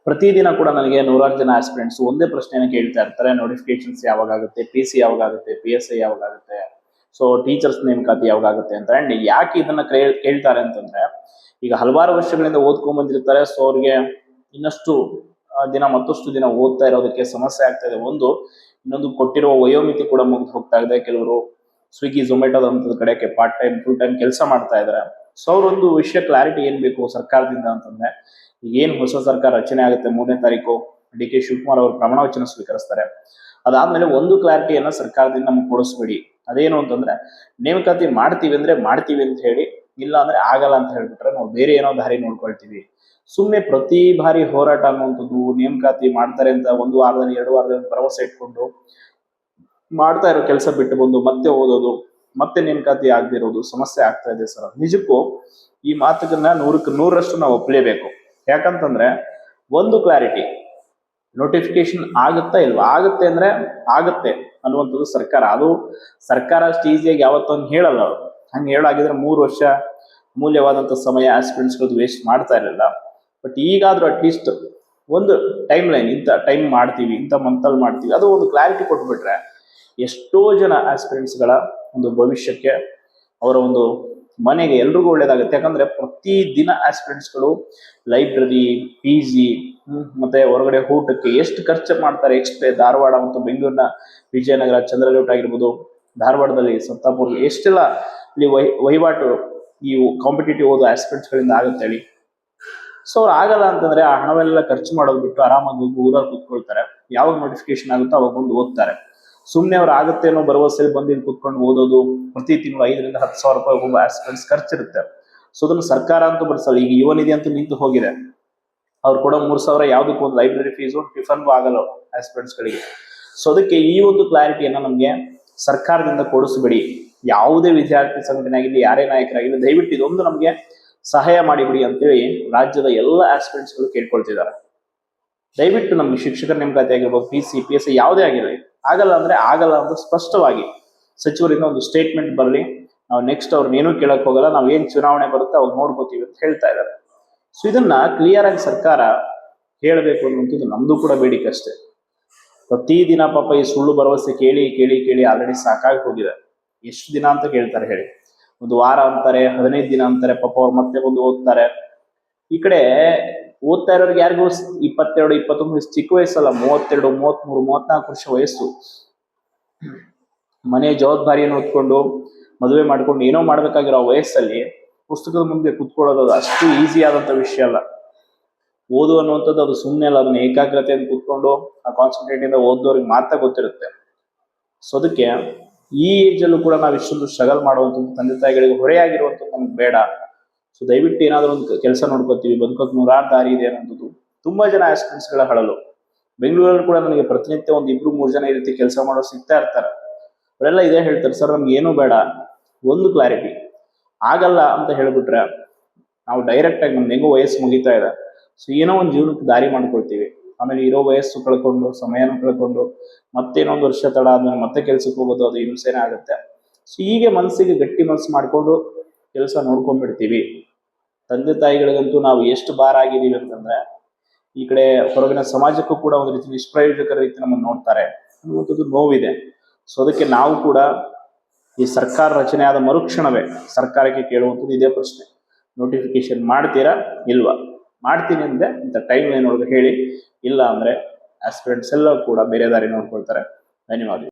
ಪ್ರತಿದಿನ ಕೂಡ ನನಗೆ ನೂರಾರು ಜನ ಆಸ್ಪಿರೆಂಟ್ಸ್ ಒಂದೇ ಪ್ರಶ್ನೆನ ಕೇಳ್ತಾ ಇರ್ತಾರೆ, ನೋಟಿಫಿಕೇಶನ್ಸ್ ಯಾವಾಗ ಆಗುತ್ತೆ, PC ಯಾವಾಗ ಆಗುತ್ತೆ, PSI ಯಾವಾಗ ಆಗುತ್ತೆ, ಸೊ ಟೀಚರ್ಸ್ ನೇಮಕಾತಿ ಯಾವಾಗ ಆಗುತ್ತೆ ಅಂತ. ಅಂಡ್ ಯಾಕೆ ಇದನ್ನ ಕೇಳ್ತಾರೆ ಅಂತಂದ್ರೆ, ಈಗ ಹಲವಾರು ವರ್ಷಗಳಿಂದ ಓದ್ಕೊಂಡ್ ಬಂದಿರ್ತಾರೆ. ಸೊ ಅವ್ರಿಗೆ ಇನ್ನಷ್ಟು ಮತ್ತಷ್ಟು ದಿನ ಓದ್ತಾ ಇರೋದಕ್ಕೆ ಸಮಸ್ಯೆ ಆಗ್ತಾ ಇದೆ. ಇನ್ನೊಂದು ಕೊಟ್ಟಿರುವ ವಯೋಮಿತಿ ಕೂಡ ಮುಗಿದು ಹೋಗ್ತಾ ಇದೆ. ಕೆಲವರು ಸ್ವಿಗ್ಗಿ ಝೊಮ್ಯಾಟೋದಂತದ ಕಡೆಗೆ ಪಾರ್ಟ್ ಟೈಮ್ ಫುಲ್ ಟೈಮ್ ಕೆಲಸ ಮಾಡ್ತಾ ಇದಾರೆ. ಸೊ ಅವ್ರೊಂದು ವಿಷಯ ಕ್ಲಾರಿಟಿ ಏನ್ ಬೇಕು ಸರ್ಕಾರದಿಂದ ಅಂತಂದ್ರೆ, ಏನ್ ಹೊಸ ಸರ್ಕಾರ ರಚನೆ ಆಗುತ್ತೆ 3ನೇ ತಾರೀಕು DK ಶಿವಕುಮಾರ್ ಅವರು ಪ್ರಮಾಣ ವಚನ ಸ್ವೀಕರಿಸ್ತಾರೆ. ಅದಾದ್ಮೇಲೆ ಒಂದು ಕ್ಲಾರಿಟಿಯನ್ನ ಸರ್ಕಾರದಿಂದ ನಮ್ಗೆ ಕೊಡಿಸ್ಬೇಡಿ. ಅದೇನು ಅಂತಂದ್ರೆ, ನೇಮಕಾತಿ ಮಾಡ್ತೀವಿ ಅಂದ್ರೆ ಮಾಡ್ತೀವಿ ಅಂತ ಹೇಳಿ, ಇಲ್ಲ ಅಂದ್ರೆ ಆಗಲ್ಲ ಅಂತ ಹೇಳ್ಬಿಟ್ರೆ ನಾವು ಬೇರೆ ಏನೋ ದಾರಿ ನೋಡ್ಕೊಳ್ತೀವಿ. ಸುಮ್ನೆ ಪ್ರತಿ ಬಾರಿ ಹೋರಾಟ ಅನ್ನುವಂಥದ್ದು, ನೇಮಕಾತಿ ಮಾಡ್ತಾರೆ ಅಂತ 1 ವಾರದಲ್ಲಿ 2 ವಾರದಲ್ಲಿ ಭರವಸೆ ಇಟ್ಕೊಂಡು ಮಾಡ್ತಾ ಇರೋ ಕೆಲಸ ಬಿಟ್ಟು ಬಂದು ಮತ್ತೆ ಓದೋದು, ಮತ್ತೆ ನೇಮಕಾತಿ ಆಗದಿರೋದು ಸಮಸ್ಯೆ ಆಗ್ತಾ ಇದೆ ಸರ್. ನಿಜಕ್ಕೂ ಈ ಮಾತುಗಳನ್ನ 100ಕ್ಕೆ 100ರಷ್ಟು ನಾವು ಒಪ್ಪಲೇಬೇಕು. ಯಾಕಂತಂದ್ರೆ ಒಂದು ಕ್ಲಾರಿಟಿ, ನೋಟಿಫಿಕೇಶನ್ ಆಗುತ್ತಾ ಇಲ್ವಾ, ಆಗುತ್ತೆ ಅಂದ್ರೆ ಆಗುತ್ತೆ ಅನ್ನುವಂಥದ್ದು ಸರ್ಕಾರ. ಅದು ಸರ್ಕಾರ ಅಷ್ಟು ಈಸಿಯಾಗಿ ಯಾವತ್ತೊಂದು ಹೇಳಲ್ಲ. ಅವರು ಹಂಗೆ ಹೇಳಾಗಿದ್ರೆ 3 ವರ್ಷ ಅಮೂಲ್ಯವಾದಂಥ ಸಮಯ ಆಸ್ಪಿರೆಂಟ್ಸ್ಗಳು ವೇಸ್ಟ್ ಮಾಡ್ತಾ ಇರಲಿಲ್ಲ. ಬಟ್ ಈಗಾದ್ರೂ ಅಟ್ಲೀಸ್ಟ್ ಒಂದು ಟೈಮ್ ಲೈನ್, ಇಂಥ ಟೈಮ್ ಮಾಡ್ತೀವಿ, ಇಂಥ ಮಂತಲ್ಲಿ ಮಾಡ್ತೀವಿ, ಅದು ಒಂದು ಕ್ಲಾರಿಟಿ ಕೊಟ್ಬಿಟ್ರೆ ಎಷ್ಟೋ ಜನ ಆಸ್ಪಿರೆಂಟ್ಸ್ಗಳ ಒಂದು ಭವಿಷ್ಯಕ್ಕೆ, ಅವರ ಒಂದು ಮನೆಗೆ ಎಲ್ರಿಗೂ ಒಳ್ಳೇದಾಗುತ್ತೆ. ಯಾಕಂದ್ರೆ ಪ್ರತಿ ದಿನ ಆಸ್ಪಿರೆಂಟ್ಸ್ಗಳು ಲೈಬ್ರರಿ, PG ಮತ್ತೆ ಹೊರಗಡೆ ಊಟಕ್ಕೆ ಎಷ್ಟು ಖರ್ಚು ಮಾಡ್ತಾರೆ. ಎಕ್ಸ್ಟ್ರಾ ಧಾರವಾಡ ಮತ್ತು ಬೆಂಗಳೂರಿನ ವಿಜಯನಗರ, ಚಂದ್ರಲೇಔಟ್ ಆಗಿರ್ಬೋದು, ಧಾರವಾಡದಲ್ಲಿ ಸತ್ತಾಪುರ, ಎಷ್ಟೆಲ್ಲ ಇಲ್ಲಿ ವಹಿವಾಟು ಈ ಕಾಂಪಿಟೇಟಿವ್ ಓದೋ ಆಸ್ಪಿರೆಂಟ್ಸ್ ಗಳಿಂದ ಆಗುತ್ತೆ ಹೇಳಿ. ಸೊ ಅವ್ರು ಆಗಲ್ಲ ಅಂತಂದ್ರೆ ಆ ಹಣವೆಲ್ಲ ಖರ್ಚು ಮಾಡೋದು ಬಿಟ್ಟು ಆರಾಮಾಗಿ ಹೋಗಿ ಊರಲ್ಲಿ ಕೂತ್ಕೊಳ್ತಾರೆ. ಯಾವಾಗ ನೋಟಿಫಿಕೇಶನ್ ಆಗುತ್ತೋ ಅವಾಗ ಬಂದು ಓದ್ತಾರೆ. ಸುಮ್ನೆ ಅವ್ರು ಆಗುತ್ತೆ ಅನ್ನೋ ಭರವಸೆಯಲ್ಲಿ ಬಂದು ಇಲ್ಲಿ ಕೂತ್ಕೊಂಡು ಓದೋದು, ಪ್ರತಿ ತಿಂಗಳು 5,000 ರಿಂದ 10,000 ರೂಪಾಯಿ ಒಬ್ಬ ಆಸ್ಪಿರೆಂಟ್ಸ್ ಖರ್ಚಿರುತ್ತೆ. ಸೊ ಅದನ್ನು ಸರ್ಕಾರ ಅಂತೂ ಬರ್ಸಲ್ಲ. ಈಗ ಯುವ ನಿಧಿ ಅಂತೂ ನಿಂತು ಹೋಗಿದೆ. ಅವ್ರು ಕೊಡೋ 3,000 ಯಾವ್ದಕ್ಕೂ ಒಂದು ಲೈಬ್ರರಿ ಫೀಸು, ಟಿಫನ್ಗೂ ಆಗಲ್ಲ ಆಸ್ಪಿರೆಂಟ್ಸ್ ಗಳಿಗೆ. ಸೊ ಅದಕ್ಕೆ ಈ ಒಂದು ಕ್ಲಾರಿಟಿಯನ್ನ ನಮ್ಗೆ ಸರ್ಕಾರದಿಂದ ಕೊಡಿಸ್ಬಿಡಿ. ಯಾವುದೇ ವಿದ್ಯಾರ್ಥಿ ಸಂಘಟನೆ ಆಗಿರಲಿ, ಯಾರೇ ನಾಯಕರಾಗಿರಲಿ, ದಯವಿಟ್ಟು ಇದೊಂದು ನಮ್ಗೆ ಸಹಾಯ ಮಾಡಿಬಿಡಿ ಅಂತೇಳಿ ರಾಜ್ಯದ ಎಲ್ಲ ಆಸ್ಪಿರೆಂಟ್ಸ್ಗಳು ಕೇಳ್ಕೊಳ್ತಿದ್ದಾರೆ. ದಯವಿಟ್ಟು ನಮ್ಗೆ ಶಿಕ್ಷಕರ ನೇಮಕಾತಿ ಆಗಿರ್ಬೋದು, PC, PSI ಯಾವುದೇ ಆಗಿರಲಿ, ಆಗಲ್ಲ ಅಂದ್ರೆ ಆಗಲ್ಲ ಅಂತ ಸ್ಪಷ್ಟವಾಗಿ ಸಚಿವರಿಂದ ಒಂದು ಸ್ಟೇಟ್ಮೆಂಟ್ ಬರಲಿ. ನಾವು ನೆಕ್ಸ್ಟ್ ಅವ್ರನ್ನ ಏನೂ ಕೇಳಕ್ ಹೋಗಲ್ಲ, ನಾವ್ ಏನ್ ಚುನಾವಣೆ ಬರುತ್ತೆ ಅವಾಗ ನೋಡ್ಕೋತೀವಿ ಅಂತ ಹೇಳ್ತಾ ಇದ್ದಾರೆ. ಸೊ ಇದನ್ನ ಕ್ಲಿಯರ್ ಆಗಿ ಸರ್ಕಾರ ಹೇಳಬೇಕು ಅನ್ನುವಂಥದ್ದು ನಮ್ದು ಕೂಡ ಬೇಡಿಕೆ ಅಷ್ಟೇ. ಪ್ರತಿದಿನ ಪಾಪ ಈ ಸುಳ್ಳು ಭರವಸೆ ಕೇಳಿ ಕೇಳಿ ಕೇಳಿ ಆಲ್ರೆಡಿ ಸಾಕಾಗಿ ಹೋಗಿದೆ. ಎಷ್ಟು ದಿನ ಅಂತ ಕೇಳ್ತಾರೆ ಹೇಳಿ? 1 ವಾರ ಅಂತಾರೆ, 15 ದಿನ ಅಂತಾರೆ. ಪಾಪ ಅವ್ರು ಮತ್ತೆ ಬಂದು ಓದ್ತಾರೆ. ಈ ಕಡೆ ಓದ್ತಾ ಇರೋರಿಗೆ ಯಾರಿಗೂ 22, 21 ಚಿಕ್ಕ ವಯಸ್ಸಲ್ಲ, 32, 33, 34 ವರ್ಷ ವಯಸ್ಸು. ಮನೆ ಜವಾಬ್ದಾರಿಯನ್ನು ಹೊತ್ಕೊಂಡು ಮದುವೆ ಮಾಡ್ಕೊಂಡು ಏನೋ ಮಾಡ್ಬೇಕಾಗಿರೋ ವಯಸ್ಸಲ್ಲಿ ಪುಸ್ತಕದ ಮುಂದೆ ಕುತ್ಕೊಳ್ಳೋದು ಅಷ್ಟು ಈಸಿ ಆದಂತ ವಿಷಯ ಅಲ್ಲ. ಓದು ಅನ್ನುವಂಥದ್ದು ಅದು ಸುಮ್ಮನೆ ಅಲ್ಲ. ಅದನ್ನ ಏಕಾಗ್ರತೆಯನ್ನು ಕೂತ್ಕೊಂಡು ಆ ಕಾನ್ಸಂಟ್ರೇಟ್ ಇಂದ ಓದೋರಿಗೆ ಮಾತ್ರ ಗೊತ್ತಿರುತ್ತೆ. ಸೊ ಅದಕ್ಕೆ ಈ ಏಜ್ ಅಲ್ಲೂ ಕೂಡ ನಾವು ಇಷ್ಟೊಂದು ಸ್ಟ್ರಗಲ್ ಮಾಡುವಂಥದ್ದು ತಂದೆ ತಾಯಿಗಳಿಗೆ ಹೊರೆಯಾಗಿರುವಂಥದ್ದು ನಮ್ಗೆ ಬೇಡ. ಸೊ ದಯವಿಟ್ಟು ಏನಾದ್ರು ಒಂದು ಕೆಲಸ ನೋಡ್ಕೋತೀವಿ, ಬದುಕೋಕ್ 100 ದಾರಿ ಇದೆ ಅನ್ನೋದು ತುಂಬಾ ಜನ ಆಸ್ಪಿರೆಂಟ್ಸ್ ಗಳ ಹಳಲು. ಬೆಂಗಳೂರಲ್ಲಿ ಕೂಡ ನನಗೆ ಪ್ರತಿನಿತ್ಯ 1-2-3 ಜನ ಈ ರೀತಿ ಕೆಲಸ ಮಾಡೋ ಸಿಗ್ತಾ ಇರ್ತಾರೆ. ಅವರೆಲ್ಲ ಇದೇ ಹೇಳ್ತಾರೆ, ಸರ್ ನಮ್ಗೆ ಏನು ಬೇಡ, ಒಂದು ಕ್ಲಾರಿಟಿ, ಆಗಲ್ಲ ಅಂತ ಹೇಳ್ಬಿಟ್ರೆ ನಾವು ಡೈರೆಕ್ಟ್ ಆಗಿ ನಮ್ದು ಹೆಂಗೋ ವಯಸ್ಸು ಮುಗಿತಾ ಇದೆ, ಸೊ ಏನೋ ಒಂದು ಜೀವನಕ್ಕೆ ದಾರಿ ಮಾಡ್ಕೊಳ್ತೀವಿ. ಆಮೇಲೆ ಇರೋ ವಯಸ್ಸು ಕಳ್ಕೊಂಡು, ಸಮಯನೂ ಕಳ್ಕೊಂಡು, ಮತ್ತೆ ಇನ್ನೊಂದು ವರ್ಷ ತಡ ಆದ್ಮೇಲೆ ಮತ್ತೆ ಕೆಲ್ಸಕ್ಕೆ ಹೋಗೋದು, ಅದು ಹಿಂಸೆನೇ ಆಗುತ್ತೆ. ಸೊ ಹೀಗೆ ಮನಸ್ಸಿಗೆ ಗಟ್ಟಿ ಮನಸ್ಸು ಮಾಡ್ಕೊಂಡು ಕೆಲಸ ನೋಡ್ಕೊಂಡ್ಬಿಡ್ತೀವಿ. ತಂದೆ ತಾಯಿಗಳಿಗಂತೂ ನಾವು ಎಷ್ಟು ಭಾರ ಆಗಿದೀವಿ ಅಂತಂದ್ರೆ, ಈ ಕಡೆ ಹೊರಗಿನ ಸಮಾಜಕ್ಕೂ ಕೂಡ ಒಂದು ರೀತಿ ನಿಷ್ಪ್ರಯೋಜಕರ ರೀತಿ ನಮ್ಮನ್ನು ನೋಡ್ತಾರೆ ಅನ್ನುವಂಥದ್ದು ನೋವಿದೆ. ಸೊ ಅದಕ್ಕೆ ನಾವು ಕೂಡ ಈ ಸರ್ಕಾರ ರಚನೆ ಆದ ಮರುಕ್ಷಣವೇ ಸರ್ಕಾರಕ್ಕೆ ಕೇಳುವಂಥದ್ದು ಇದೇ ಪ್ರಶ್ನೆ: ನೋಟಿಫಿಕೇಶನ್ ಮಾಡ್ತೀರಾ ಇಲ್ವಾ? ಮಾಡ್ತೀನಿ ಅಂದ್ರೆ ಇಂಥ ಟೈಮ್ ಲೈನ್ ಒಳಗೆ ಹೇಳಿ, ಇಲ್ಲ ಅಂದ್ರೆ ಆಸ್ಪಿರೆಂಟ್ಸ್ ಎಲ್ಲ ಕೂಡ ಬೇರೆ ದಾರಿ ನೋಡ್ಕೊಳ್ತಾರೆ. ಧನ್ಯವಾದ.